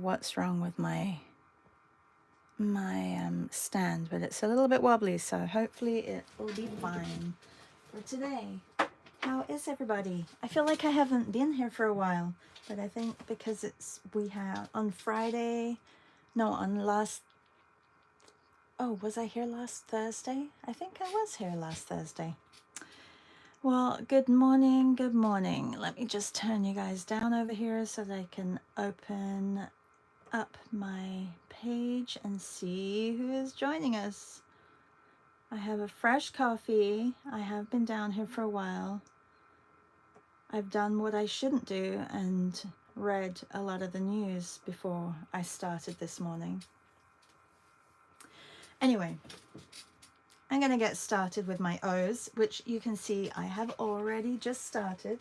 what's wrong with my stand, but it's a little bit wobbly, so hopefully it will be fine for today. How is everybody? I feel like I haven't been here for a while, but I think because we have on Friday, no, on last, oh, was I here last Thursday? I think I was here last Thursday. Well, good morning, good morning. Let me just turn you guys down over here so that I can open up my page and see who is joining us. I have a fresh coffee. I have been down here for a while. I've done what I shouldn't do and read a lot of the news before I started this morning. Anyway, I'm going to get started with my O's, which you can see I have already just started.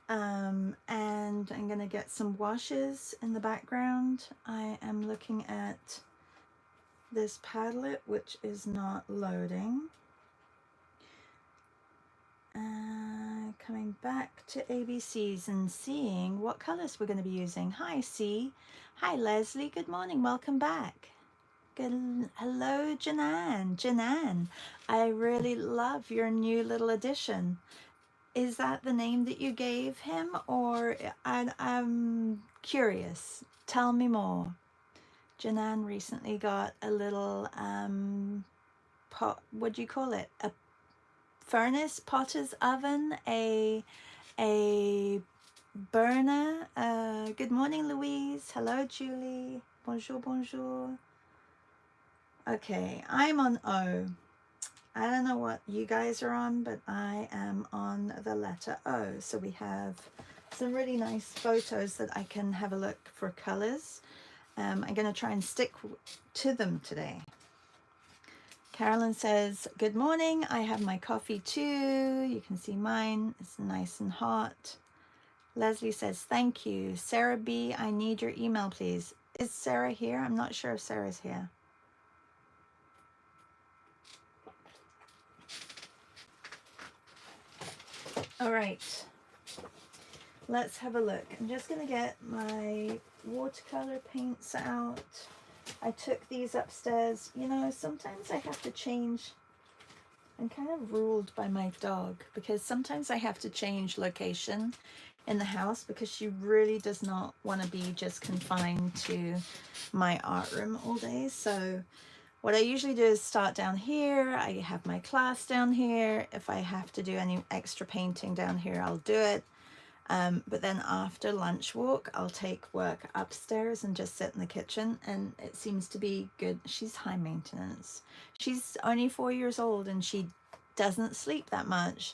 And I'm going to get some washes in the background. I am looking at this Padlet, which is not loading. Coming back to ABCs and seeing what colors we're going to be using. Hi, C. Hi, Leslie. Good morning. Welcome back. Good. Hello, Janan. Janan, I really love your new little addition. Is that the name that you gave him, or I'm curious? Tell me more. Janan recently got a little pot. What do you call it? A furnace, potter's oven, a burner. Good morning, Louise. Hello, Julie. Bonjour, bonjour. Okay, I'm on O. I don't know what you guys are on, but I am on the letter O. So we have some really nice photos that I can have a look for colors. I'm going to try and stick to them today. Carolyn says, good morning. I have my coffee too. You can see mine. It's nice and hot. Leslie says, thank you. Sarah B, I need your email, please. Is Sarah here? I'm not sure if Sarah's here. All right. Let's have a look. I'm just going to get my watercolor paints out. I took these upstairs. You know, sometimes I have to change. I'm kind of ruled by my dog because sometimes I have to change location in the house because she really does not want to be just confined to my art room all day. So what I usually do is start down here. I have my class down here. If I have to do any extra painting down here, I'll do it. But then after lunch walk, I'll take work upstairs and just sit in the kitchen, and it seems to be good. She's high maintenance. She's only 4 years old and she doesn't sleep that much,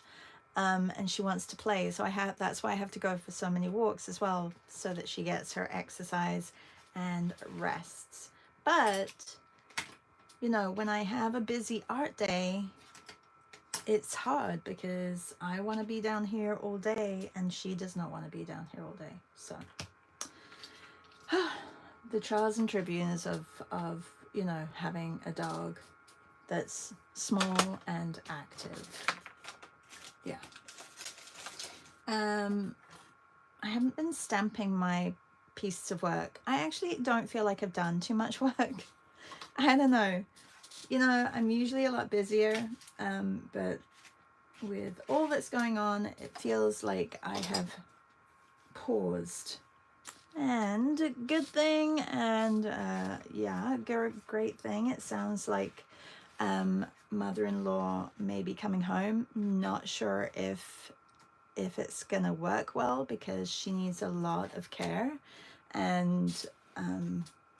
and she wants to play. So that's why I have to go for so many walks as well, so that she gets her exercise and rests. But, you know, when I have a busy art day, it's hard because I want to be down here all day and she does not want to be down here all day. So the trials and tributes of you know, having a dog that's small and active. Yeah. I haven't been stamping my pieces of work. I actually don't feel like I've done too much work. I don't know. You know, I'm usually a lot busier, but with all that's going on, it feels like I have paused. And a good thing, and yeah, great thing. It sounds like mother-in-law may be coming home. Not sure if it's gonna work well because she needs a lot of care, and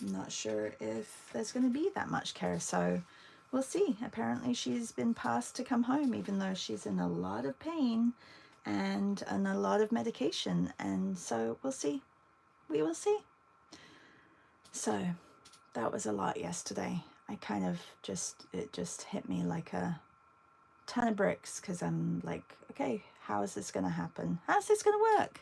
not sure if there's going to be that much care, so we'll see. Apparently she's been passed to come home even though she's in a lot of pain and on a lot of medication, and so we'll see. We will see. So that was a lot yesterday. I kind of it just hit me like a ton of bricks because I'm like, okay, how is this going to happen? How's this going to work?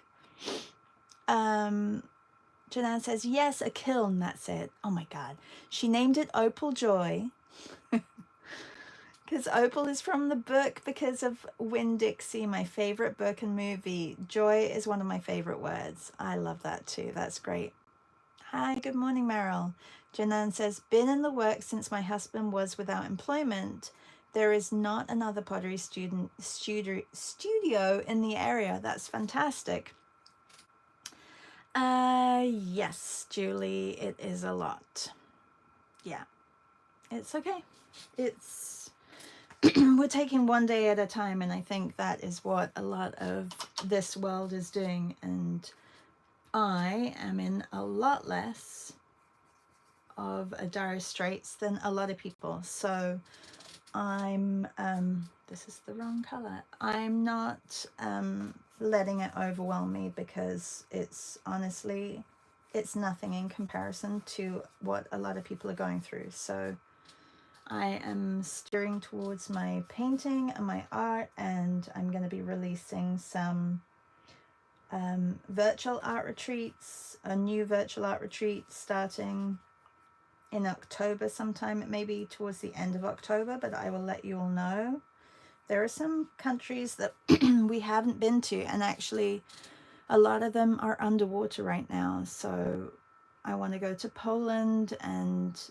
Janan says, yes, a kiln, that's it. Oh my God. She named it Opal Joy. Because Opal is from the book because of Winn-Dixie, my favorite book and movie. Joy is one of my favorite words. I love that too. That's great. Hi, good morning, Meryl. Janan says, been in the works since my husband was without employment. There is not another pottery studio in the area. That's fantastic. Yes, Julie, it is a lot. Yeah, it's okay. It's we're taking one day at a time, and I think that is what a lot of this world is doing. And I am in a lot less of a dire straits than a lot of people. So I'm this is the wrong color. I'm not letting it overwhelm me, because it's honestly, it's nothing in comparison to what a lot of people are going through. So I am steering towards my painting and my art, and I'm going to be releasing some virtual art retreats, a new virtual art retreat starting in October sometime, maybe towards the end of October, but I will let you all know. There are some countries that we haven't been to, and actually a lot of them are underwater right now. So I want to go to Poland and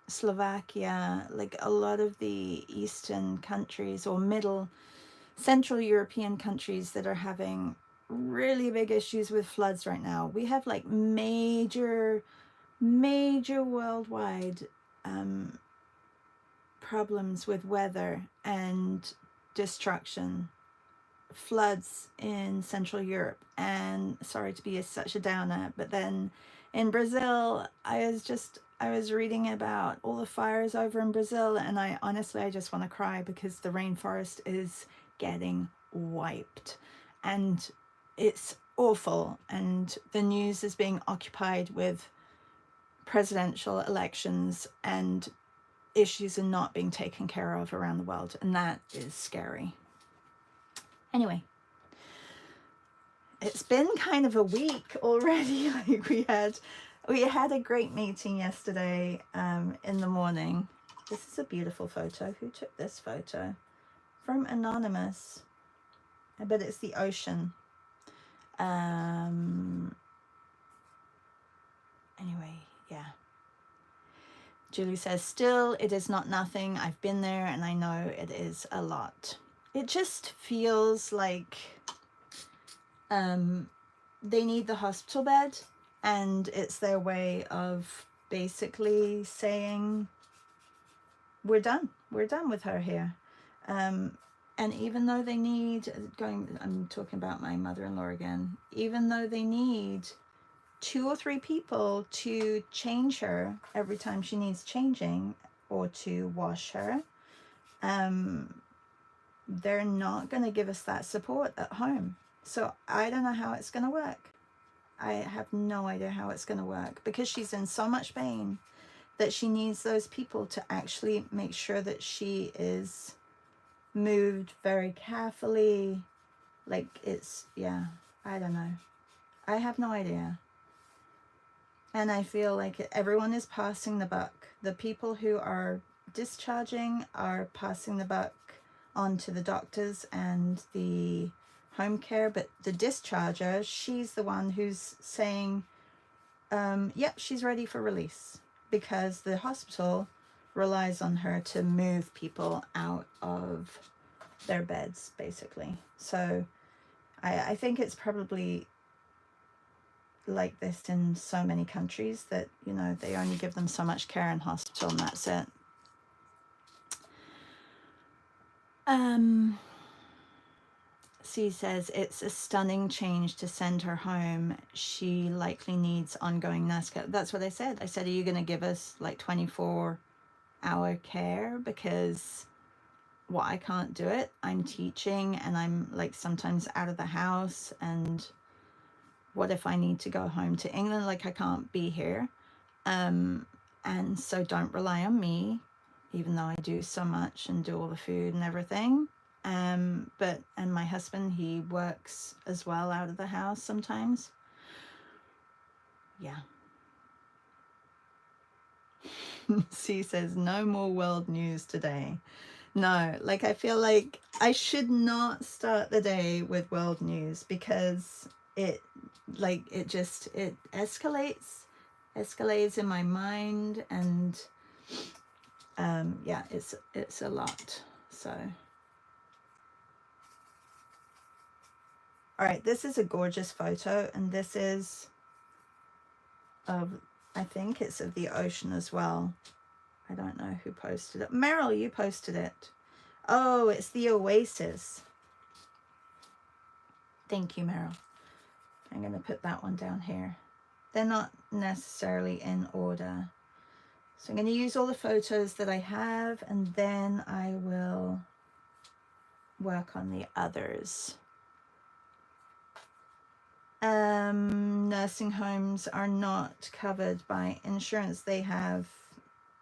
Slovakia, like a lot of the Eastern countries or middle Central European countries that are having really big issues with floods right now. We have like major worldwide problems with weather and destruction, floods in Central Europe. And sorry to be such a downer, but then in Brazil, I was reading about all the fires over in Brazil, and I just want to cry, because the rainforest is getting wiped, and it's awful, and the news is being occupied with presidential elections, and issues are not being taken care of around the world, and that is scary. Anyway, it's been kind of a week already. Like we had a great meeting yesterday in the morning. This is a beautiful photo. Who took this photo? From Anonymous, but it's the ocean. Anyway, yeah. Julie says, still, it is not nothing. I've been there and I know it is a lot. It just feels like they need the hospital bed, and it's their way of basically saying, we're done with her here. And even though they need, I'm talking about my mother-in-law again, even though they need 2 or 3 people to change her every time she needs changing, or to wash her, they're not going to give us that support at home. So I don't know how it's going to work. I have no idea how it's going to work, because she's in so much pain that she needs those people to actually make sure that she is moved very carefully. Like, it's, yeah, I don't know. I have no idea. And I feel like everyone is passing the buck. The people who are discharging are passing the buck on to the doctors and the home care, but the discharger, she's the one who's saying, yep, she's ready for release, because the hospital relies on her to move people out of their beds, basically. So I think it's probably like this in so many countries, that, you know, they only give them so much care in hospital and that's it. C says, it's a stunning change to send her home. She likely needs ongoing nurse care. That's what I said. I said, are you going to give us like 24-hour care? Because, well, I can't do it. I'm teaching and I'm like sometimes out of the house, and what if I need to go home to England? Like, I can't be here. And so don't rely on me, even though I do so much and do all the food and everything. And my husband, he works as well out of the house sometimes. Yeah. C says, no more world news today. No, like, I feel like I should not start the day with world news, because it escalates in my mind, and yeah, it's a lot. So all right, this is a gorgeous photo, and this is of, I think it's of the ocean as well. I don't know who posted it. Meryl, you posted it. Oh, it's the oasis. Thank you, Meryl. I'm going to put that one down here. They're not necessarily in order. So I'm going to use all the photos that I have, and then I will work on the others. Nursing homes are not covered by insurance. They have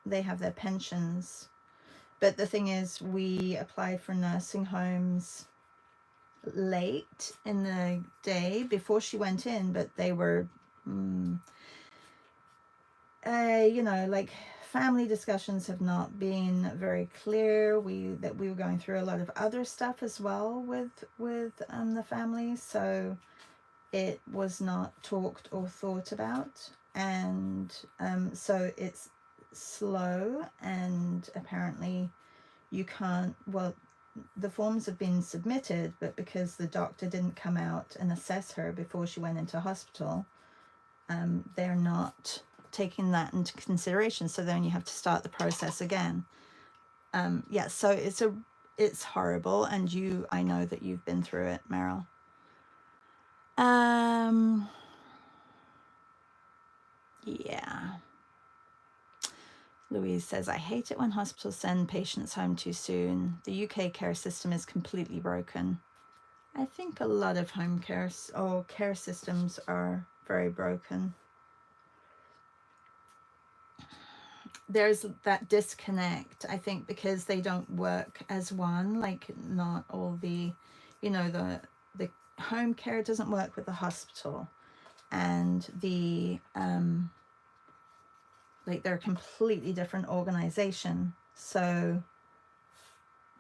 their pensions. But the thing is, we applied for nursing homes late in the day before she went in, but they were, you know, like, family discussions have not been very clear. We were going through a lot of other stuff as well with the family, so it was not talked or thought about, and so it's slow, and apparently you can't, well, the forms have been submitted, but because the doctor didn't come out and assess her before she went into hospital, they're not taking that into consideration, so then you have to start the process again. Yeah, so it's horrible, and I know that you've been through it, Meryl. Yeah. Louise says, I hate it when hospitals send patients home too soon. The UK care system is completely broken. I think a lot of home care or care systems are very broken. There's that disconnect, I think, because they don't work as one, like not all the, you know, the home care doesn't work with the hospital, and the like, they're a completely different organization. So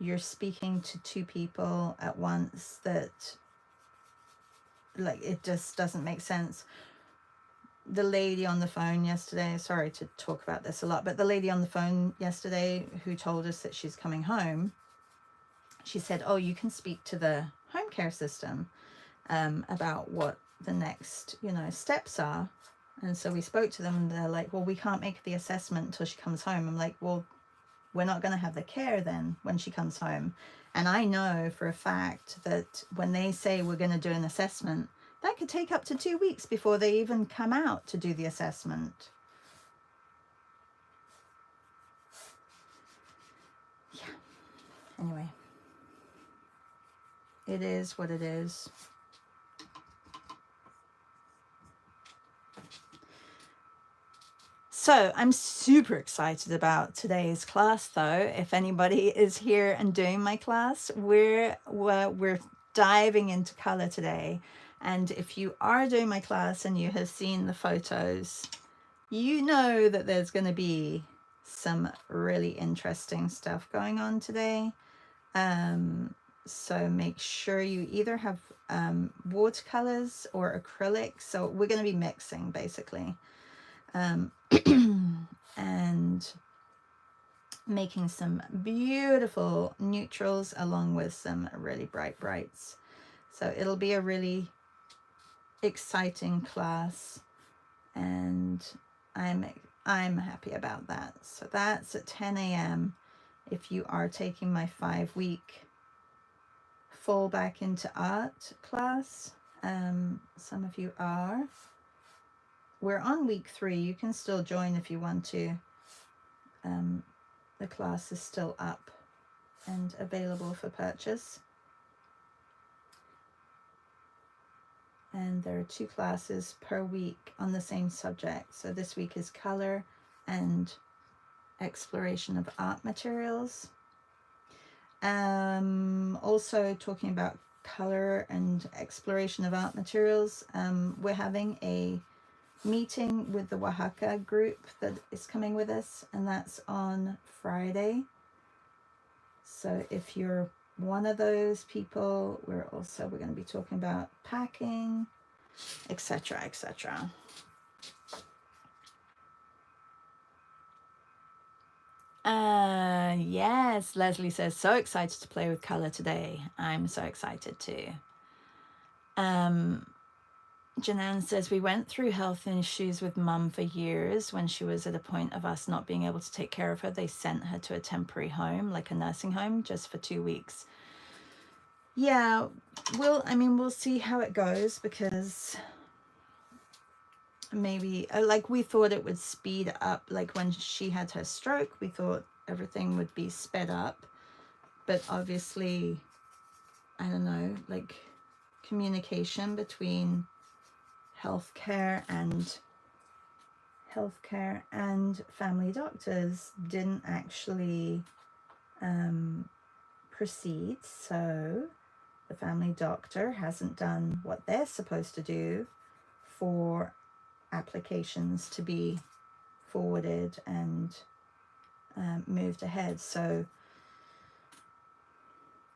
you're speaking to two people at once that, like, it just doesn't make sense. The lady on the phone yesterday, sorry to talk about this a lot, but the lady on the phone yesterday who told us that she's coming home, she said, oh, you can speak to the home care system about what the next, you know, steps are. And so we spoke to them, and they're like, well, we can't make the assessment until she comes home. I'm like, well, we're not going to have the care then when she comes home. And I know for a fact that when they say we're going to do an assessment, that could take up to 2 weeks before they even come out to do the assessment. Yeah. Anyway, it is what it is. So I'm super excited about today's class, though. If anybody is here and doing my class, we're diving into color today. And if you are doing my class and you have seen the photos, you know that there's going to be some really interesting stuff going on today. So make sure you either have watercolors or acrylics. So we're going to be mixing, basically. And making some beautiful neutrals along with some really bright brights. So it'll be a really exciting class, and I'm happy about that. So that's at 10 a.m. if you are taking my 5-week fall back into art class. Some of you are. We're on week 3. You can still join if you want to. The class is still up and available for purchase. And there are 2 classes per week on the same subject. So this week is color and exploration of art materials. Also talking about color and exploration of art materials, we're having a meeting with the Oaxaca group that is coming with us, and that's on Friday. So if you're one of those people, we're going to be talking about packing, etc., etc. Yes, Leslie says, so excited to play with color today. I'm so excited too. Janan says, we went through health issues with mum for years. When she was at a point of us not being able to take care of her, they sent her to a temporary home, like a nursing home, just for 2 weeks. Yeah, we'll see how it goes, because maybe, like, we thought it would speed up. Like when she had her stroke, we thought everything would be sped up, but obviously, I don't know, like communication between healthcare and family doctors didn't actually proceed. So the family doctor hasn't done what they're supposed to do for applications to be forwarded and moved ahead. So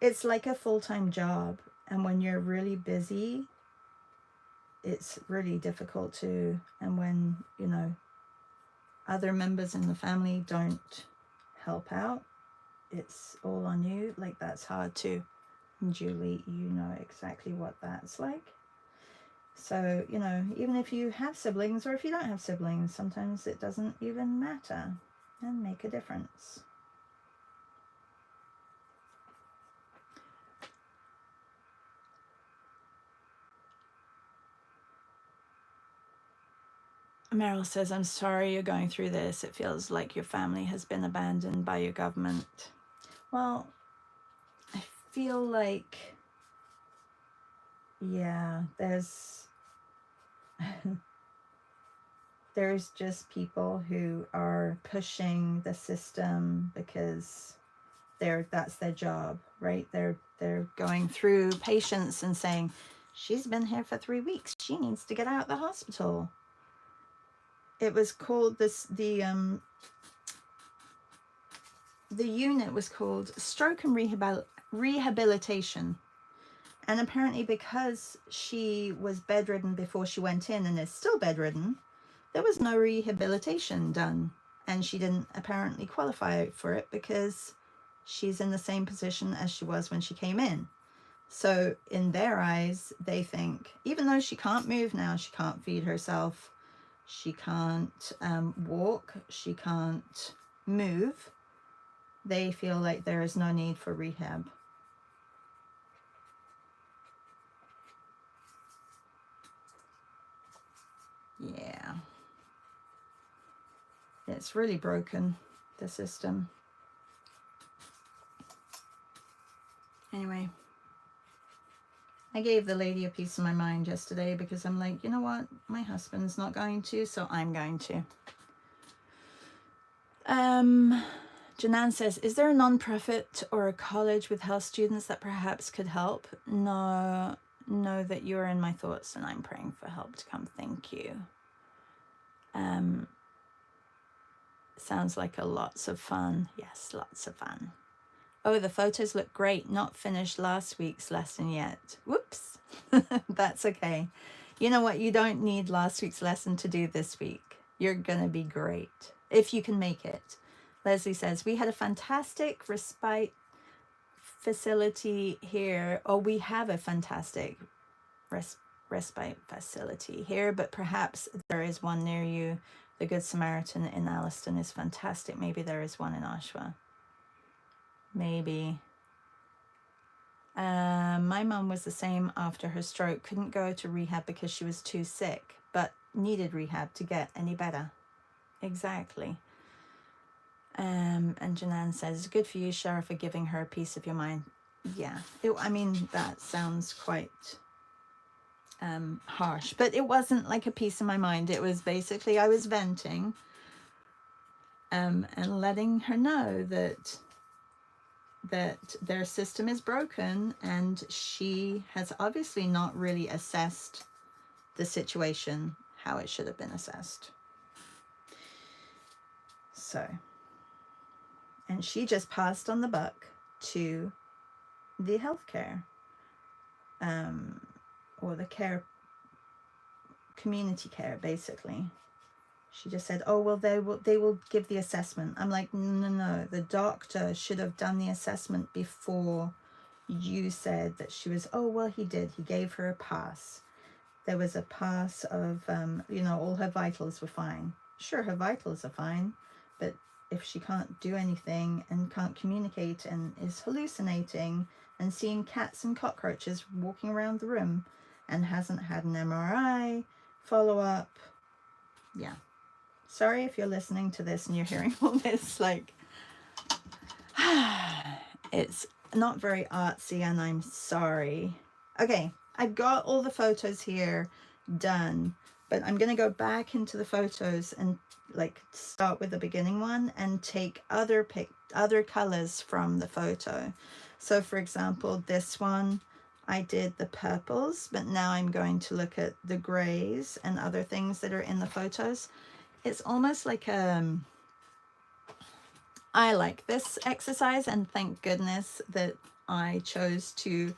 it's like a full-time job, and when you're really busy, it's really difficult to, and when, you know, other members in the family don't help out, it's all on you. Like, that's hard too. And Julie, you know exactly what that's like. So, you know, even if you have siblings, or if you don't have siblings, sometimes it doesn't even matter and make a difference. Meryl says, I'm sorry you're going through this. It feels like your family has been abandoned by your government. Well, I feel like, yeah, there's just people who are pushing the system because that's their job, right? They're going through patients and saying, she's been here for 3 weeks, she needs to get out of the hospital. It was called the unit was called Stroke and Rehabilitation. And apparently, because she was bedridden before she went in and is still bedridden, there was no rehabilitation done. And she didn't apparently qualify for it because she's in the same position as she was when she came in. So in their eyes, they think, even though she can't move now, she can't feed herself, she can't walk, she can't move, they feel like there is no need for rehab. Yeah. It's really broken, the system. Anyway, I gave the lady a piece of my mind yesterday because I'm like, you know what? My husband's not going to, so I'm going to. Janan says, is there a non-profit or a college with health students that perhaps could help? No, know that you're in my thoughts and I'm praying for help to come. Thank you. Sounds like a lots of fun. Yes, lots of fun. Oh, the photos look great. Not finished last week's lesson yet. Whoops. That's okay. You know what? You don't need last week's lesson to do this week. You're going to be great if you can make it. Leslie says, we had a fantastic respite facility here. Oh, we have a fantastic respite facility here, but perhaps there is one near you. The Good Samaritan in Alliston is fantastic. Maybe there is one in Oshawa. Maybe. My mum was the same after her stroke. Couldn't go to rehab because she was too sick, but needed rehab to get any better. Exactly. And Janan says, good for you, Shara, for giving her a piece of your mind. Yeah, I mean, that sounds quite harsh, but it wasn't like a piece of my mind. It was basically, I was venting and letting her know that their system is broken, and she has obviously not really assessed the situation how it should have been assessed. So, and she just passed on the buck to the healthcare or the care community care, basically. She just said, oh, well, they will give the assessment. I'm like, no, the doctor should have done the assessment before you said that she was, oh, well, he did. He gave her a pass. There was a pass of, you know, all her vitals were fine. Sure, her vitals are fine, but if she can't do anything and can't communicate and is hallucinating and seeing cats and cockroaches walking around the room and hasn't had an MRI follow-up, yeah. Sorry if you're listening to this and you're hearing all this, like, it's not very artsy, and I'm sorry. Okay, I've got all the photos here done, but I'm going to go back into the photos and like start with the beginning one and take other colors from the photo. So for example, this one, I did the purples, but now I'm going to look at the grays and other things that are in the photos. It's almost like I like this exercise, and thank goodness that I chose to.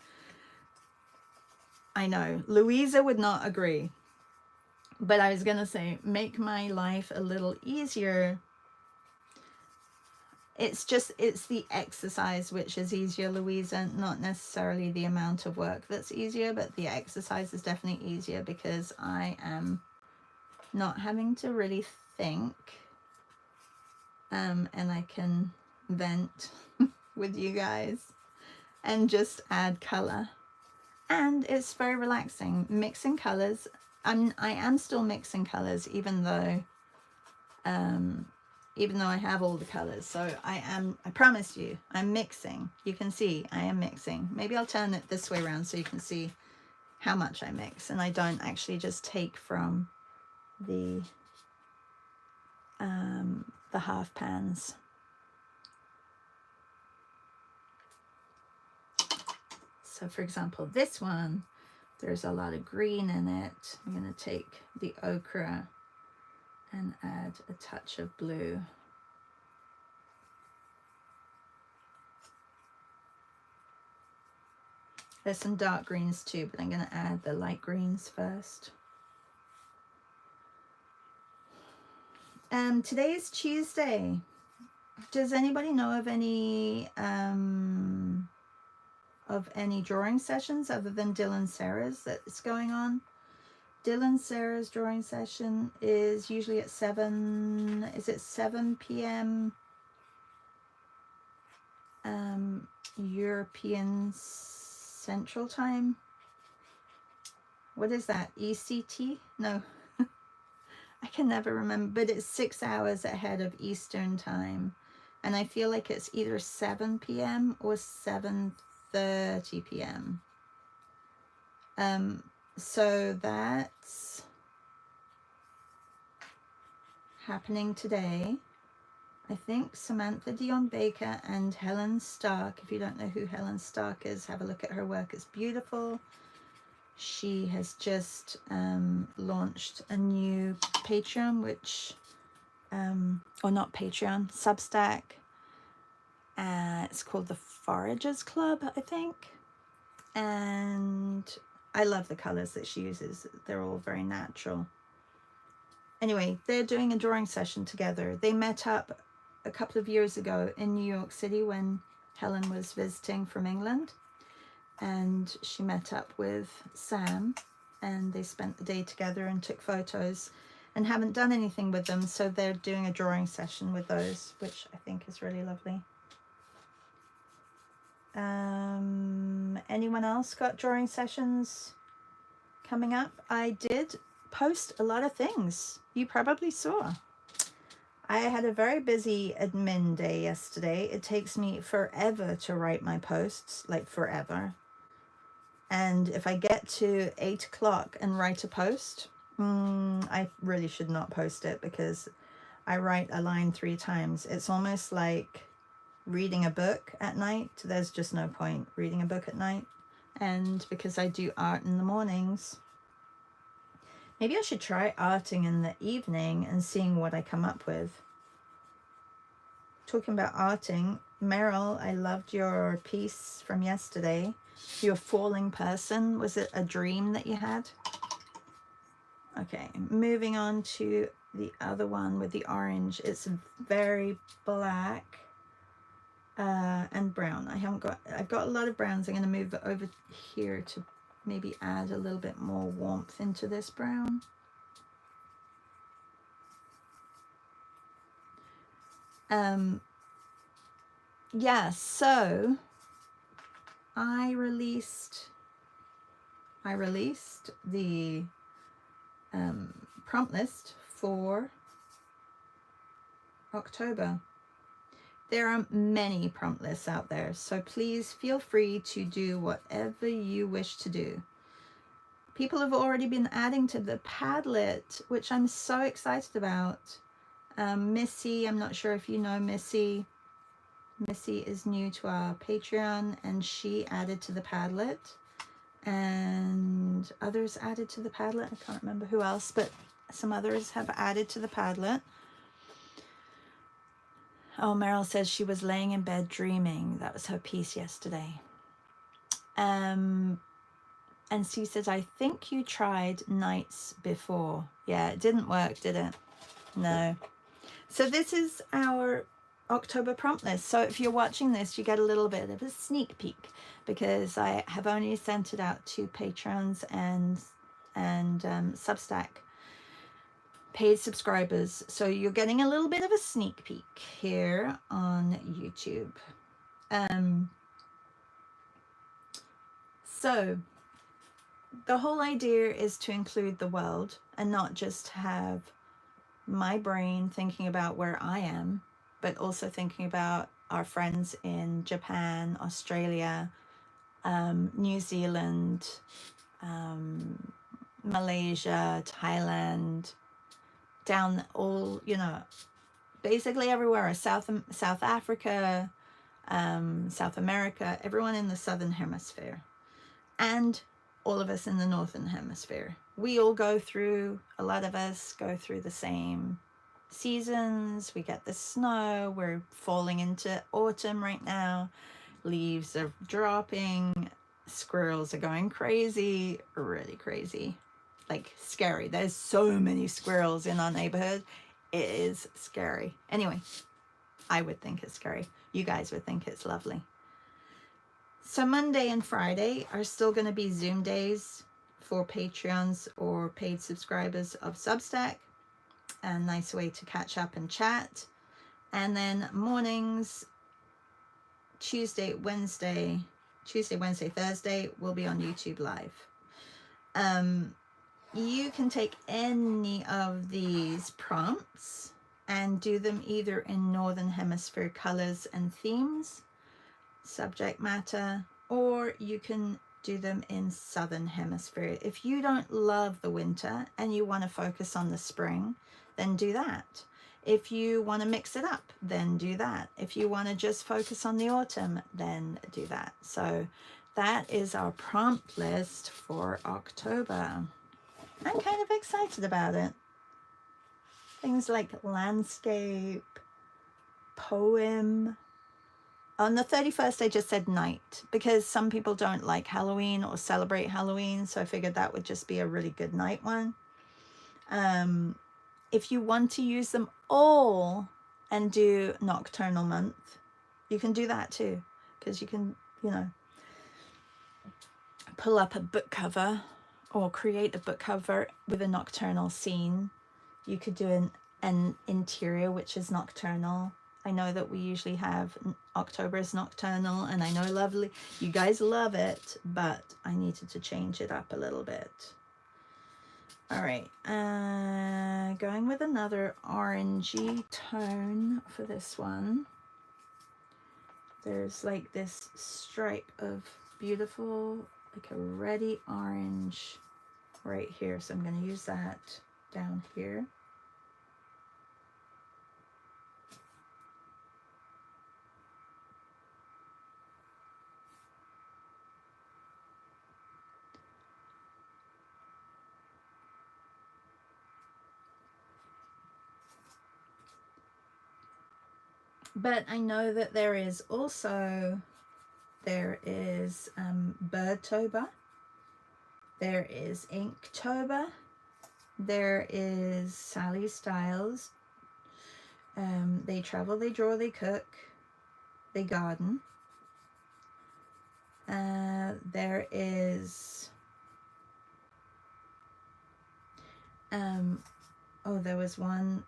I know Louisa would not agree, but I was gonna say make my life a little easier. It's the exercise which is easier, Louisa, not necessarily the amount of work that's easier, but the exercise is definitely easier because I am not having to really think, and I can vent with you guys and just add color, and it's very relaxing. Mixing colors, I am still mixing colors, even though I have all the colors. So I promise you, I'm mixing. You can see I am mixing. Maybe I'll turn it this way around so you can see how much I mix, and I don't actually just take from the half pans. So for example, this one, there's a lot of green in it. I'm going to take the ochre and add a touch of blue. There's some dark greens too, but I'm going to add the light greens first. Today is Tuesday. Does anybody know of any drawing sessions other than Dylan Sarah's that's going on? Dylan Sarah's drawing session is usually at 7, is it 7 p.m. European Central Time? What is that? ECT? No. I can never remember, but it's 6 hours ahead of Eastern Time. And I feel like it's either 7 p.m. or 7:30 p.m. So that's happening today. I think Samantha Dion Baker and Helen Stark. If you don't know who Helen Stark is, have a look at her work. It's beautiful. She has just launched a new Patreon, which, or not Patreon, Substack. It's called the Foragers Club, I think. And I love the colors that she uses. They're all very natural. Anyway, they're doing a drawing session together. They met up a couple of years ago in New York City when Helen was visiting from England. And she met up with Sam, and they spent the day together and took photos, and haven't done anything with them, so they're doing a drawing session with those, which I think is really lovely. Anyone else got drawing sessions coming up? I did post a lot of things. You probably saw. I had a very busy admin day yesterday. It takes me forever to write my posts, like forever. And if I get to 8 o'clock and write a post, I really should not post it because I write a line 3 times. It's almost like reading a book at night. There's just no point reading a book at night. And because I do art in the mornings, maybe I should try arting in the evening and seeing what I come up with. Talking about arting, Meryl, I loved your piece from yesterday. Your falling person. Was it a dream that you had? Okay, moving on to the other one with the orange. It's very black and brown. I've got a lot of browns. I'm going to move it over here to maybe add a little bit more warmth into this brown. Yeah, so I released the prompt list for October. There are many prompt lists out there, so please feel free to do whatever you wish to do. People have already been adding to the Padlet, which I'm so excited about. Missy, I'm not sure if you know Missy. Missy is new to our Patreon, and she added to the Padlet. And others added to the Padlet. I can't remember who else, but some others have added to the Padlet. Oh, Meryl says she was laying in bed dreaming. That was her piece yesterday. And she says, I think you tried nights before. Yeah, it didn't work, did it? No. So this is our October prompt list. So if you're watching this, you get a little bit of a sneak peek, because I have only sent it out to patrons and Substack paid subscribers. So you're getting a little bit of a sneak peek here on YouTube. So the whole idea is to include the world and not just have my brain thinking about where I am, but also thinking about our friends in Japan, Australia, New Zealand, Malaysia, Thailand, down all, you know, basically everywhere, South Africa, South America, everyone in the Southern Hemisphere, and all of us in the Northern Hemisphere. We all go through, a lot of us go through the same seasons. We get the snow, we're falling into autumn right now, leaves are dropping, squirrels are going crazy, really crazy, like scary. There's so many squirrels in our neighborhood. It is scary. Anyway, I would think it's scary. You guys would think it's lovely. So Monday and Friday are still going to be Zoom days for Patreons or paid subscribers of Substack. A nice way to catch up and chat. And then mornings, Tuesday, Wednesday, Thursday will be on YouTube Live. You can take any of these prompts and do them either in Northern Hemisphere colors and themes, subject matter, or you can do them in Southern Hemisphere. If you don't love the winter and you want to focus on the spring, then do that. If you want to mix it up, then do that. If you want to just focus on the autumn, then do that. So that is our prompt list for October. I'm kind of excited about it. Things like landscape, poem. On the 31st, I just said night, because some people don't like Halloween or celebrate Halloween, so I figured that would just be a really good night one. If you want to use them all and do nocturnal month, you can do that too, because you can, you know, pull up a book cover or create a book cover with a nocturnal scene. You could do an interior which is nocturnal. I know that we usually have October is nocturnal, and I know lovely, you guys love it, but I needed to change it up a little bit. All right, going with another orangey tone for this one. There's like this stripe of beautiful, like a reddy orange right here. So I'm going to use that down here. But I know that there is Birdtober, there is Inktober, There is Sally Styles. They travel, they draw, they cook, they garden. There is oh, there was one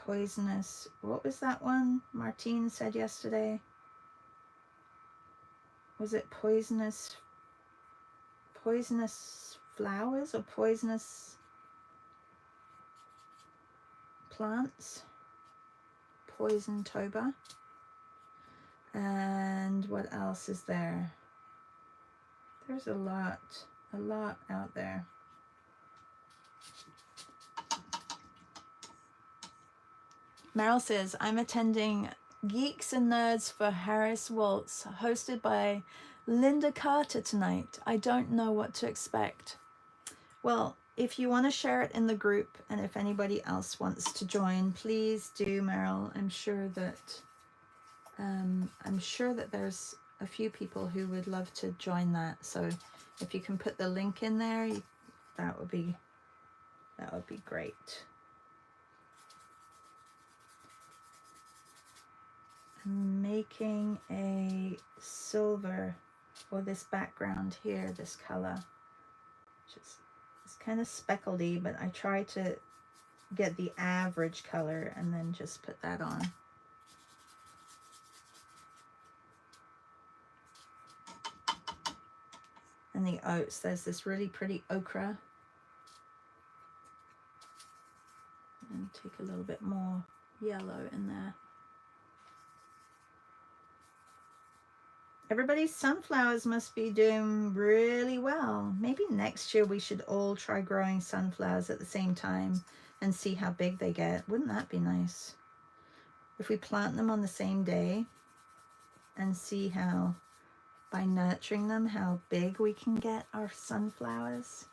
poisonous, what was that one Martine said yesterday? Was it poisonous flowers or poisonous plants? Poison Toba. And what else is there? There's a lot out there. Meryl says, I'm attending Geeks and Nerds for Harris Waltz, hosted by Linda Carter tonight. I don't know what to expect. Well, if you want to share it in the group, and if anybody else wants to join, please do, Meryl. I'm sure that there's a few people who would love to join that. So if you can put the link in there, that would be great. I'm making a silver, or this background here, this color, it's kind of speckledy, but I try to get the average color and then just put that on. And the oats, there's this really pretty ochre. And take a little bit more yellow in there. Everybody's sunflowers must be doing really well. Maybe next year we should all try growing sunflowers at the same time and see how big they get. Wouldn't that be nice? If we plant them on the same day and see how, by nurturing them, how big we can get our sunflowers.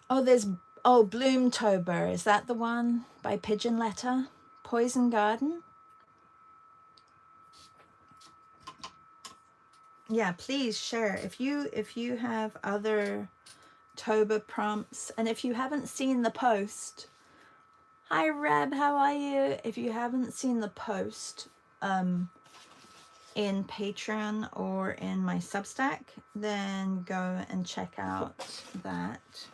Oh, there's, oh, Bloomtober. Is that the one by Pigeon Letter? Poison Garden? Yeah, please share. If you have other Toba prompts, and if you haven't seen the post, hi Reb, how are you? If you haven't seen the post in Patreon or in my Substack, then go and check out that.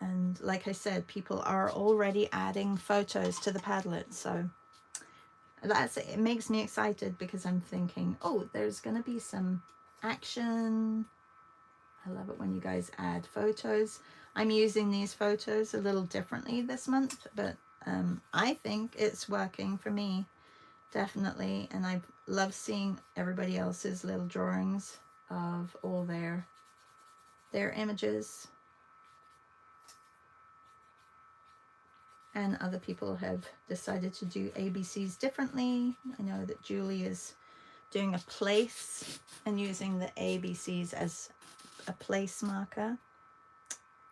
And like I said, people are already adding photos to the Padlet, so it makes me excited, because I'm thinking, oh, there's gonna be some action. I love it when you guys add photos. I'm using these photos a little differently this month, but I think it's working for me, definitely. And I love seeing everybody else's little drawings of all their images. And other people have decided to do ABCs differently. I know that Julie is doing a place and using the ABCs as a place marker,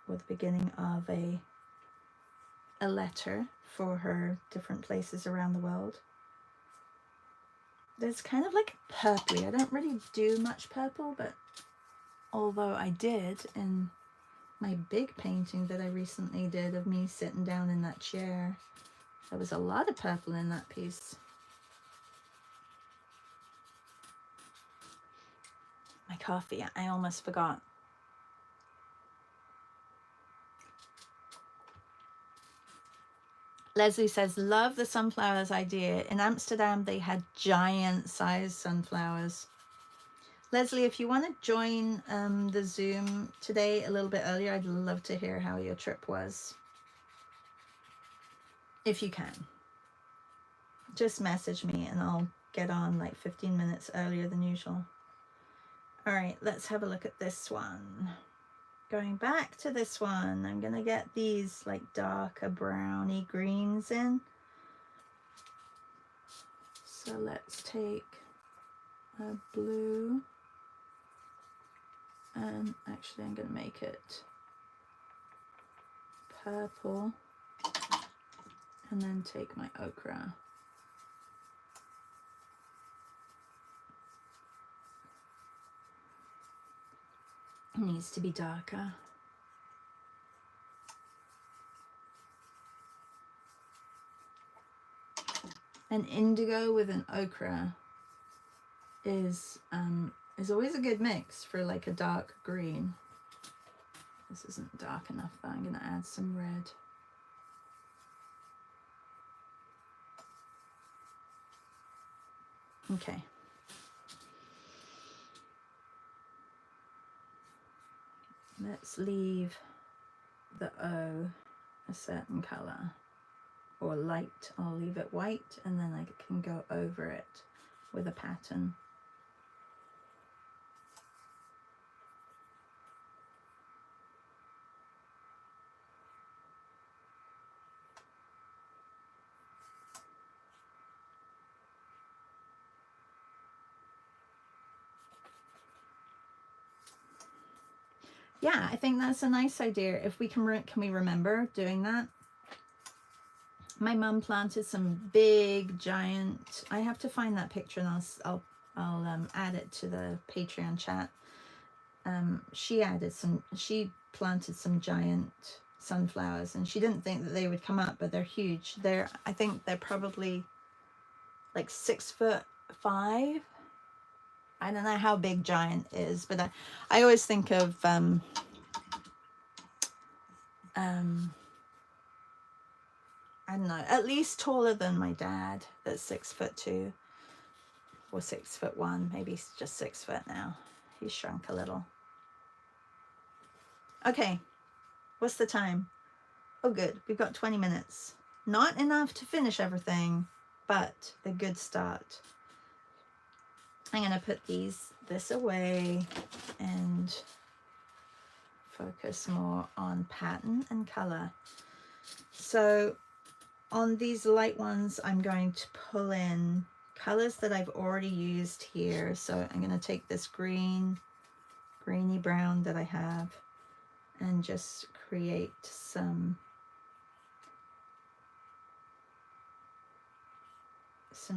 or the beginning of a letter for her different places around the world. There's kind of like purpley. I don't really do much purple, but although I did in my big painting that I recently did of me sitting down in that chair, there was a lot of purple in that piece. My coffee, I almost forgot. Leslie says, love the sunflowers idea. In Amsterdam, they had giant sized sunflowers. Leslie, if you want to join the Zoom today a little bit earlier, I'd love to hear how your trip was. If you can. Just message me and I'll get on like 15 minutes earlier than usual. All right, let's have a look at this one. Going back to this one, I'm going to get these like darker browny greens in. So let's take a blue. And actually I'm going to make it purple, and then take my ochre. It needs to be darker. An indigo with an ochre is always a good mix for like a dark green. This isn't dark enough though. I'm going to add some red. Okay. Let's leave the O a certain color, or light. I'll leave it white, and then I can go over it with a pattern. Yeah, I think that's a nice idea. If we can we remember doing that? My mum planted some big giant. I have to find that picture, and I'll add it to the Patreon chat. She planted some giant sunflowers, and she didn't think that they would come up, but they're huge. I think they're probably like 6'5". I don't know how big giant is, but I always think of I don't know, at least taller than my dad, that's 6'2" or 6'1". Maybe he's just 6 foot now. He's shrunk a little. Okay, what's the time? Oh, good. We've got 20 minutes. Not enough to finish everything, but a good start. I'm going to put this away and focus more on pattern and color. So on these light ones, I'm going to pull in colors that I've already used here. So I'm going to take this greeny brown that I have and just create some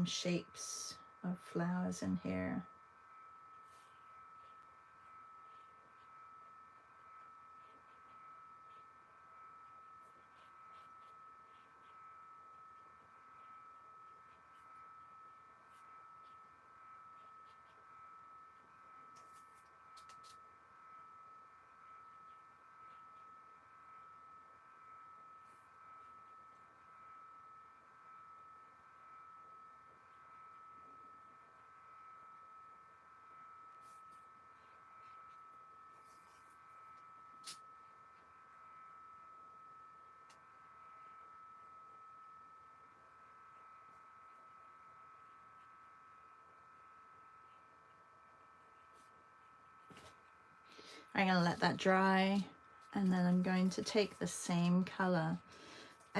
shapes of flowers in here. I'm going to let that dry, and then I'm going to take the same color,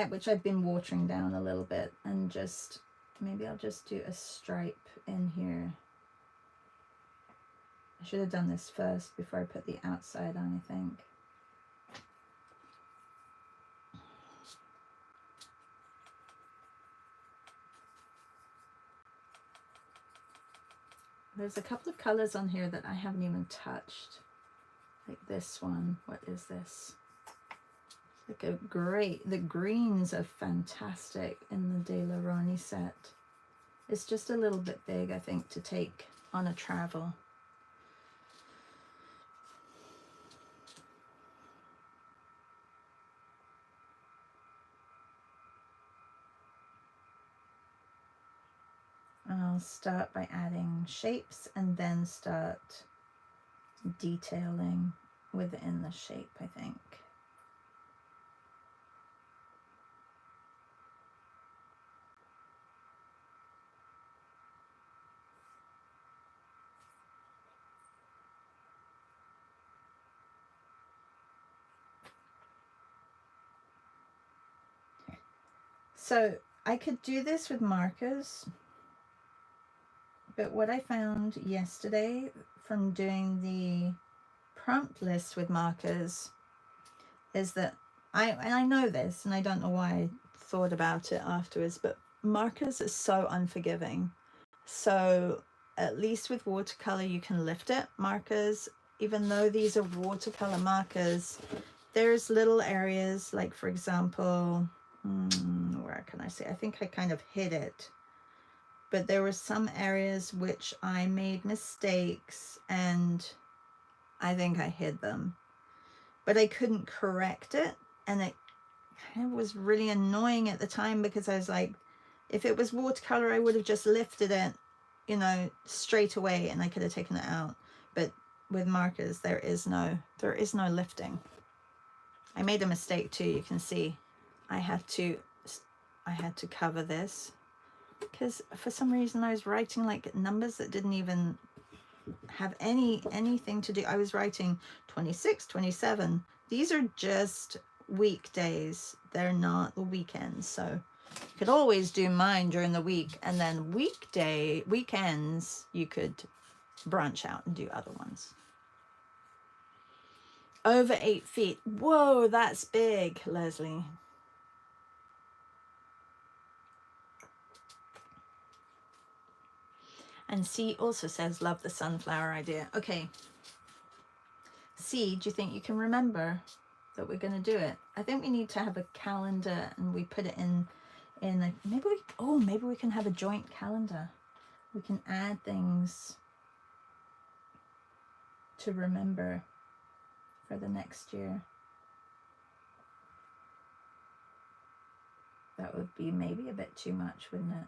which I've been watering down a little bit, and just, maybe I'll just do a stripe in here. I should have done this first before I put the outside on, I think. There's a couple of colors on here that I haven't even touched. Like this one. What is this? It's like a great, the greens are fantastic in the De La Rani set. It's just a little bit big, I think, to take on a travel. And I'll start by adding shapes and then start detailing within the shape, I think. So I could do this with markers, but what I found yesterday from doing the prompt list with markers is that I know this, and I don't know why I thought about it afterwards, but markers are so unforgiving. So at least with watercolor you can lift it. Markers, even though these are watercolor markers, there's little areas, like for example, where can I say, I think I kind of hid it, but there were some areas which I made mistakes and I think I hid them, but I couldn't correct it, and it kind of was really annoying at the time, because I was like, if it was watercolor, I would have just lifted it, you know, straight away, and I could have taken it out. But with markers, there is no lifting. I made a mistake too. You can see I had to cover this, because for some reason I was writing like numbers that didn't even have anything to do. I was writing 26, 27. These are just weekdays, they're not the weekends. So you could always do mine during the week, and then weekends you could branch out and do other ones. Over 8 feet. Whoa, that's big, Leslie. And C also says, love the sunflower idea. Okay. C, do you think you can remember that we're going to do it? I think we need to have a calendar, and we put it in maybe we can have a joint calendar. We can add things to remember for the next year. That would be maybe a bit too much, wouldn't it?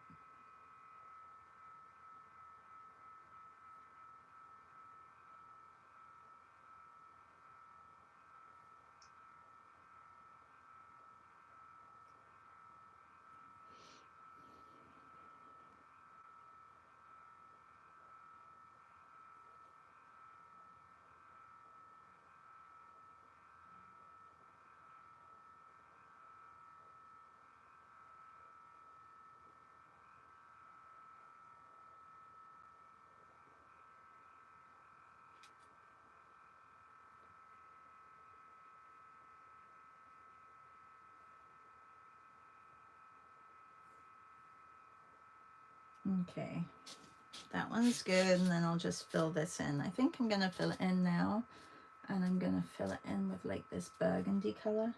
Okay, that one's good, and then I'll just fill this in. I think I'm gonna fill it in now, and I'm gonna fill it in with like this burgundy color.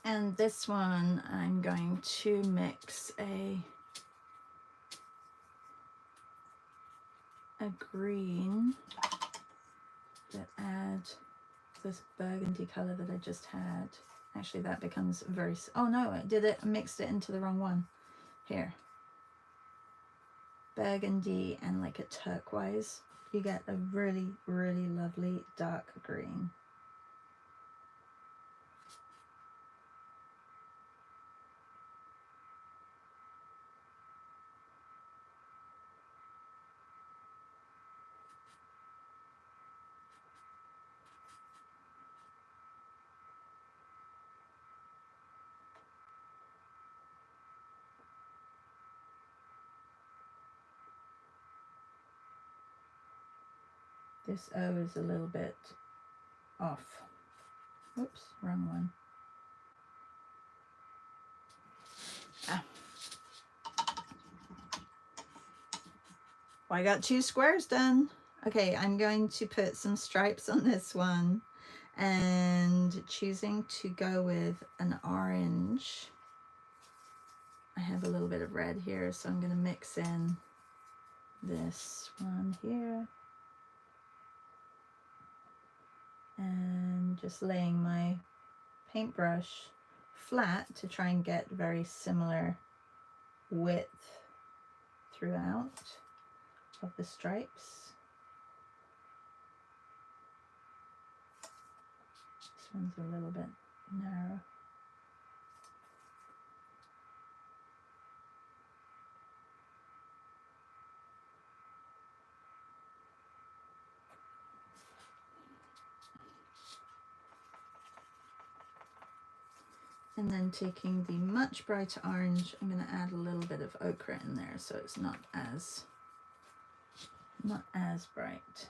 And this one, I'm going to mix a green that add this burgundy color that I just had. Actually, that becomes very, oh no, I mixed it into the wrong one. Here. Burgundy and like a turquoise. You get a really, really lovely dark green. This O is a little bit off. Oops, wrong one. Ah. Well, I got 2 squares done. Okay, I'm going to put some stripes on this one, and choosing to go with an orange. I have a little bit of red here, so I'm going to mix in this one here. And just laying my paintbrush flat to try and get very similar width throughout of the stripes. This one's a little bit narrow. And then taking the much brighter orange, I'm going to add a little bit of ochre in there so it's not as bright.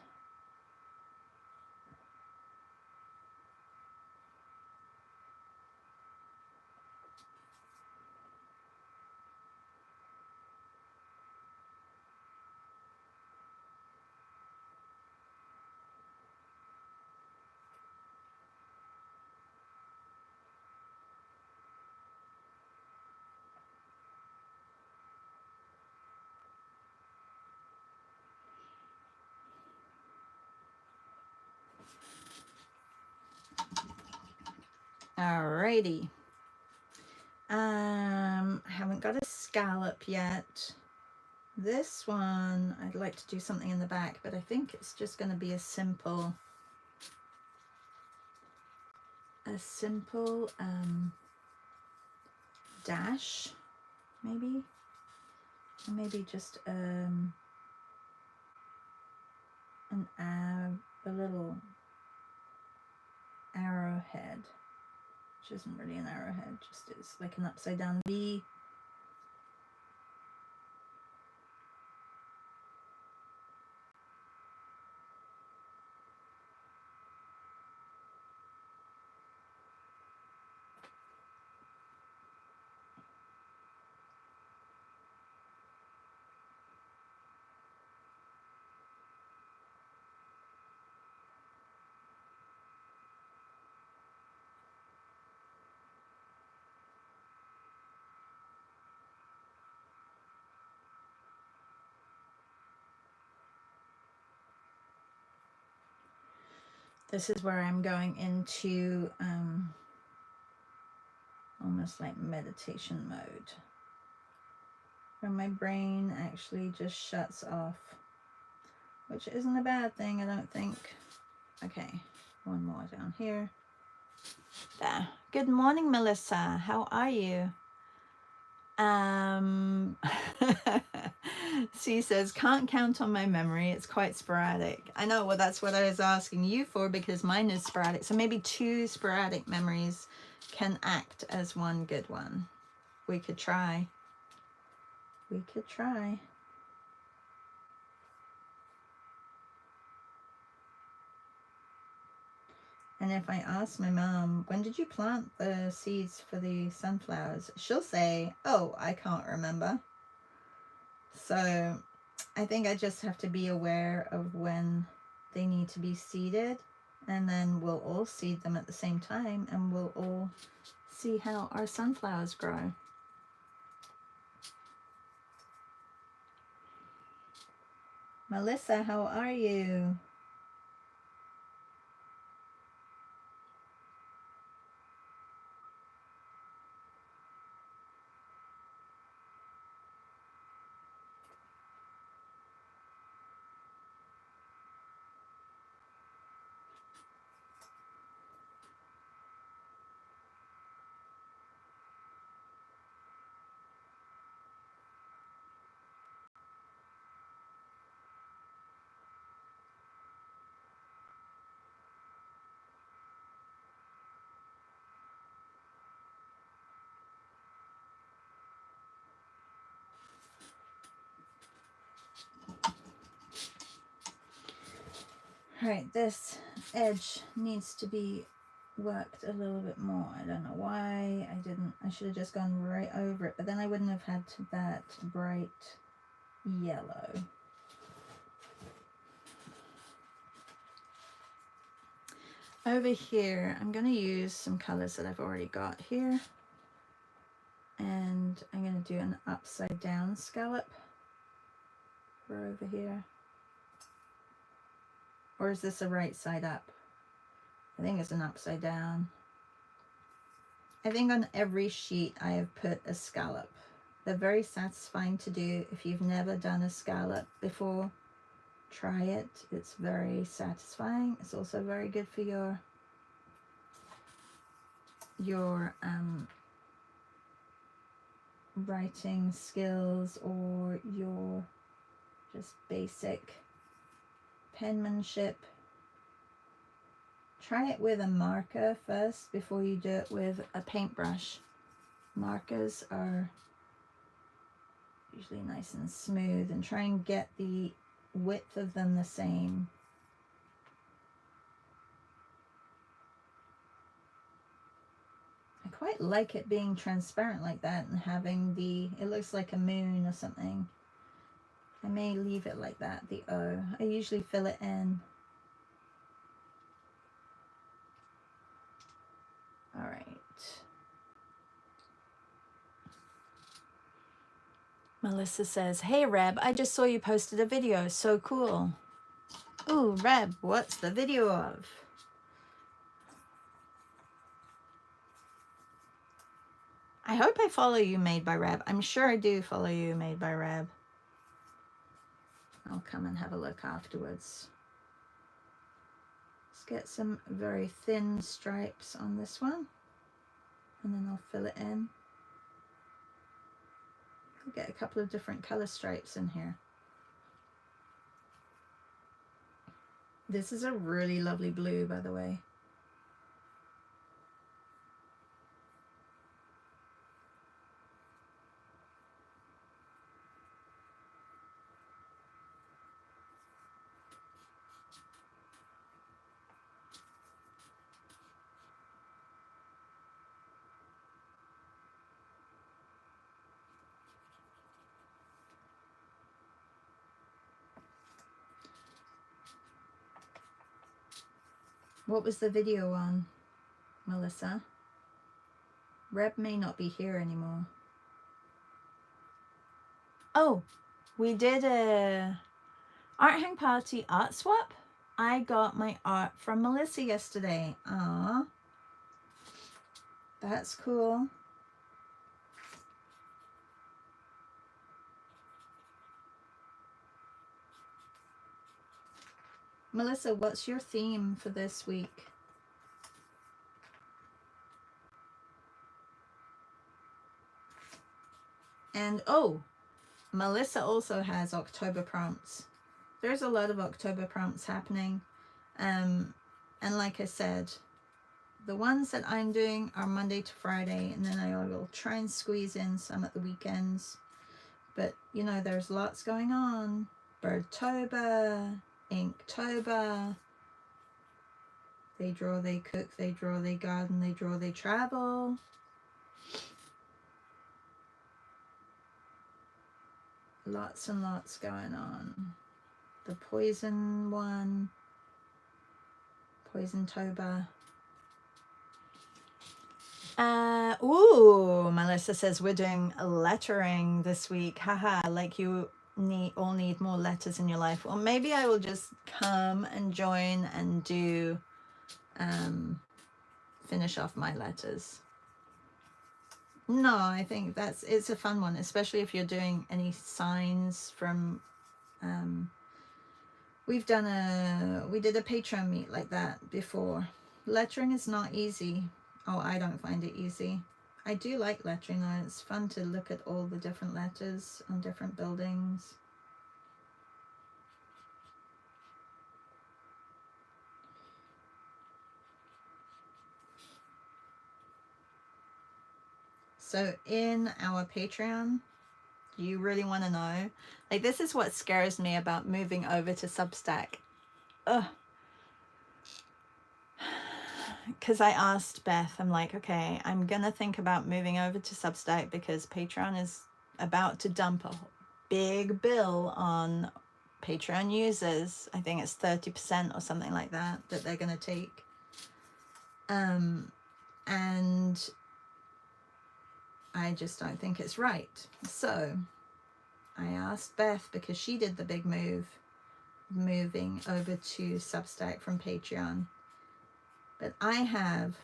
Alrighty. Haven't got a scallop yet. This one, I'd like to do something in the back, but I think it's just going to be a simple dash, maybe, and maybe just a little arrowhead, which isn't really an arrowhead, just is like an upside down V. This is where I'm going into almost like meditation mode, where my brain actually just shuts off, which isn't a bad thing, I don't think. Okay, one more down here. There. Good morning, Melissa. How are you? She says, can't count on my memory. It's quite sporadic. I know, well, that's what I was asking you for, because mine is sporadic. So maybe 2 sporadic memories can act as one good one. We could try. We could try. And if I ask my mom, when did you plant the seeds for the sunflowers? She'll say, oh, I can't remember. So I think I just have to be aware of when they need to be seeded, and then we'll all seed them at the same time, and we'll all see how our sunflowers grow. Melissa, how are you? Right, this edge needs to be worked a little bit more. I don't know why I didn't. I should have just gone right over it, but then I wouldn't have had that bright yellow. Over here, I'm going to use some colors that I've already got here, and I'm going to do an upside down scallop for over here. Or is this a right side up? I think it's an upside down. I think on every sheet I have put a scallop. They're very satisfying to do. If you've never done a scallop before, try it. It's very satisfying. It's also very good for your writing skills, or your just basic penmanship. Try it with a marker first before you do it with a paintbrush. Markers are usually nice and smooth, and try and get the width of them the same. I quite like it being transparent like that and having it looks like a moon or something. I may leave it like that, the O. I usually fill it in. All right. Melissa says, hey Reb, I just saw you posted a video. So cool. Ooh, Reb, what's the video of? I hope I follow you, Made by Reb. I'm sure I do follow you, Made by Reb. I'll come and have a look afterwards. Let's get some very thin stripes on this one, and then I'll fill it in. I'll get a couple of different color stripes in here. This is a really lovely blue, by the way. What was the video on, Melissa? Reb may not be here anymore. Oh, we did a art hang party art swap. I got my art from Melissa yesterday. Aww. That's cool. Melissa, what's your theme for this week? And oh, Melissa also has October prompts. There's a lot of October prompts happening. And like I said, the ones that I'm doing are Monday to Friday, and then I will try and squeeze in some at the weekends. But, you know, there's lots going on. Birdtober, Inktober. They draw, they cook, they draw, they garden, they draw, they travel. Lots and lots going on. The poison one. Poisontober. Ooh, Melissa says we're doing lettering this week. Haha, like you all need more letters in your life. Well, maybe I will just come and join and do finish off my letters. No, I think it's a fun one, especially if you're doing any signs from we did a Patreon meet like that before. Lettering is not easy. Oh, I don't find it easy. I do like lettering though. It's fun to look at all the different letters on different buildings. So in our Patreon, you really want to know, like, this is what scares me about moving over to Substack. Because I asked Beth, I'm like, okay, I'm gonna think about moving over to Substack because Patreon is about to dump a big bill on Patreon users. I think it's 30% or something like that they're gonna take. And I just don't think it's right. So I asked Beth, because she did the big moving over to Substack from Patreon. But I have,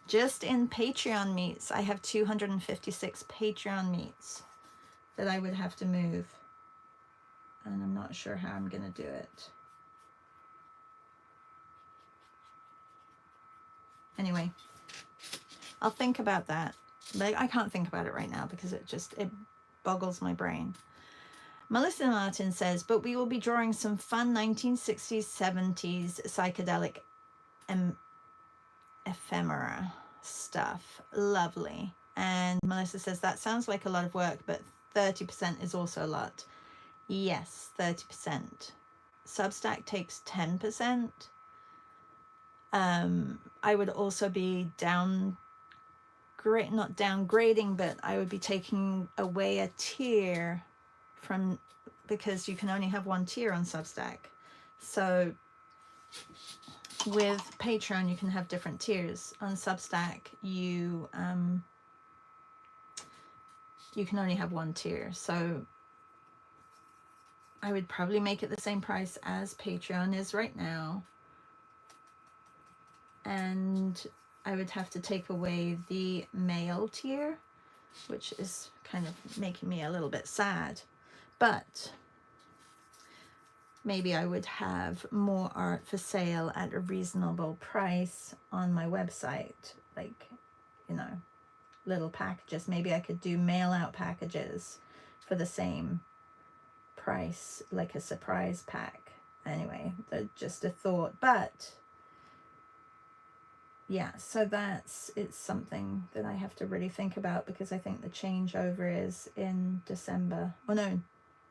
just in Patreon meets, I have 256 Patreon meets that I would have to move. And I'm not sure how I'm going to do it. Anyway, I'll think about that. Like, I can't think about it right now because it boggles my brain. Melissa Martin says, but we will be drawing some fun 1960s, 70s psychedelic ephemera stuff. Lovely. And Melissa says, that sounds like a lot of work, but 30% is also a lot. Yes, 30%. Substack takes 10%. I would also be not downgrading, but I would be taking away a tier from, because you can only have one tier on Substack. So with Patreon, you can have different tiers. On Substack, you can only have one tier. So I would probably make it the same price as Patreon is right now. And I would have to take away the male tier, which is kind of making me a little bit sad. But maybe I would have more art for sale at a reasonable price on my website. Like, you know, little packages. Maybe I could do mail out packages for the same price, like a surprise pack. Anyway, just a thought. But yeah, so it's something that I have to really think about, because I think the changeover is in December. Oh,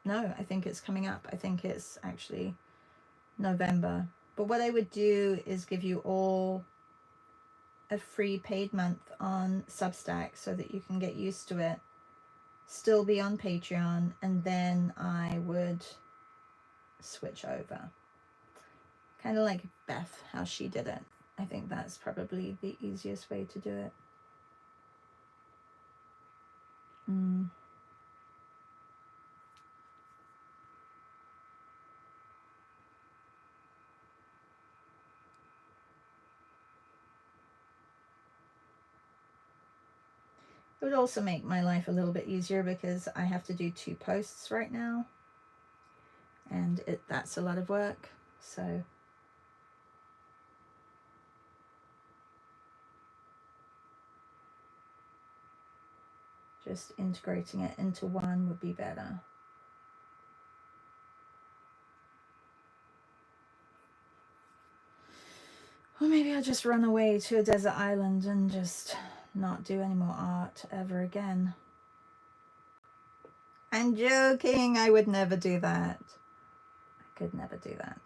no, I think it's coming up. I think it's actually November. But what I would do is give you all a free paid month on Substack so that you can get used to it, still be on Patreon, and then I would switch over. Kind of like Beth, how she did it. I think that's probably the easiest way to do it. It would also make my life a little bit easier, because I have to do 2 posts right now, and that's a lot of work. So just integrating it into one would be better. Or maybe I'll just run away to a desert island and just not do any more art ever again. I'm joking. I would never do that. I could never do that.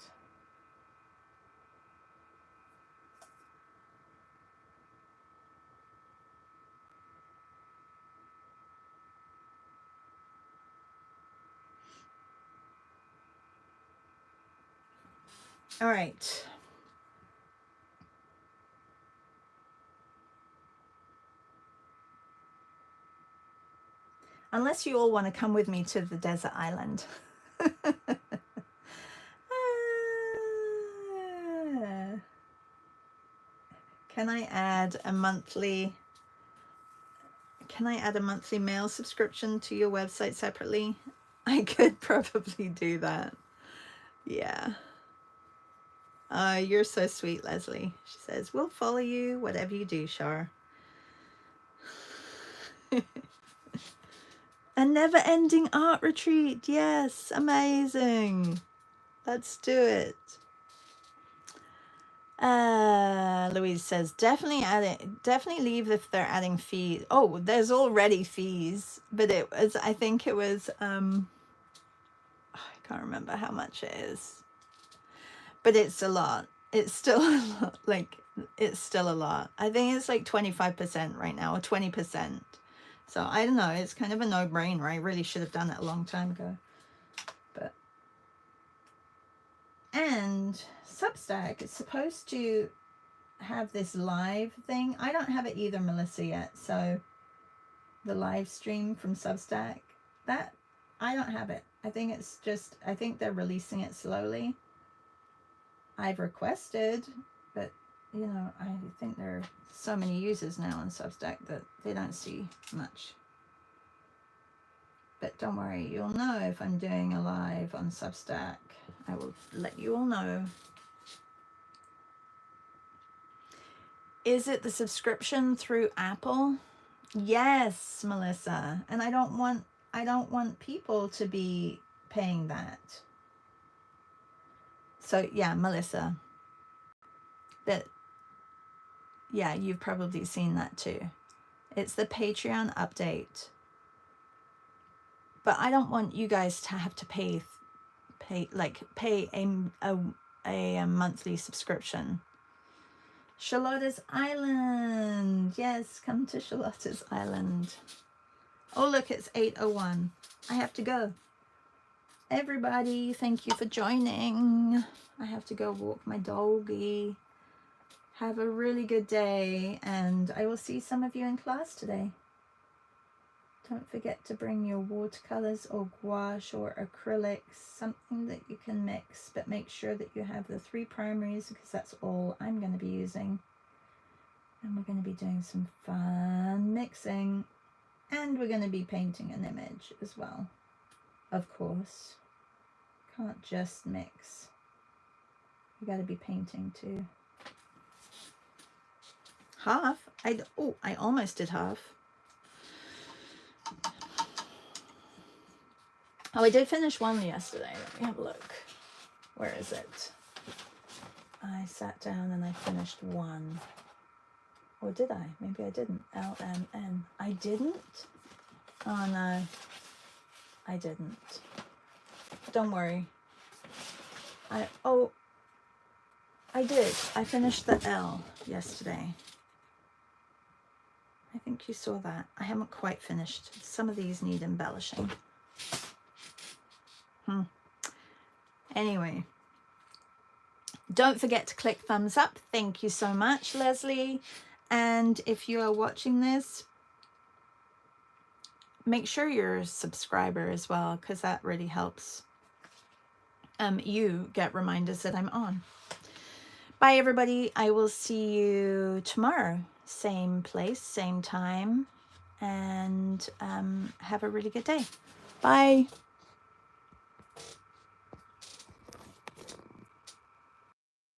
All right. Unless you all want to come with me to the desert island. Can I add a monthly mail subscription to your website separately? I could probably do that. Yeah. You're so sweet, Leslie. She says, we'll follow you, whatever you do, Shar. A never-ending art retreat. Yes, amazing. Let's do it. Louise says, definitely leave if they're adding fees. Oh, there's already fees, but I think it was, I can't remember how much it is, but it's a lot. It's still a lot. Like, it's still a lot. I think it's like 25% right now, or 20%. So I don't know. It's kind of a no-brainer. I really should have done it a long time ago. But, and Substack is supposed to have this live thing. I don't have it either, Melissa, yet. So the live stream from Substack, that I don't have it. I think it's just, I think they're releasing it slowly. I've requested, but you know, I think there are so many users now on Substack that they don't see much. But don't worry, you'll know if I'm doing a live on Substack. I will let you all know. Is it the subscription through Apple? Yes, Melissa. And I don't want people to be paying that. So yeah, Melissa, that yeah, you've probably seen that too. It's the Patreon update. But I don't want you guys to have to pay a monthly subscription. Charlotta's Island. Yes, come to Charlotta's Island. Oh, look, it's 8:01. I have to go. Everybody, thank you for joining. I have to go walk my doggy. Have a really good day, and I will see some of you in class today. Don't forget to bring your watercolors or gouache or acrylics, something that you can mix, but make sure that you have the 3 primaries, because that's all I'm going to be using. And we're going to be doing some fun mixing, and we're going to be painting an image as well. Of course, can't just mix. You got to be painting too. Half. I almost did half. Oh, I did finish one yesterday. Let me have a look. Where is it? I sat down and I finished one. Or did I? Maybe I didn't. LMN. I didn't? Oh no. I didn't. Don't worry. I did. I finished the L yesterday. I think you saw that. I haven't quite finished. Some of these need embellishing. Anyway, don't forget to click thumbs up. Thank you so much, Leslie. And if you are watching this, make sure you're a subscriber as well, because that really helps you get reminders that I'm on. Bye, everybody. I will see you tomorrow. Same place, same time. And have a really good day. Bye.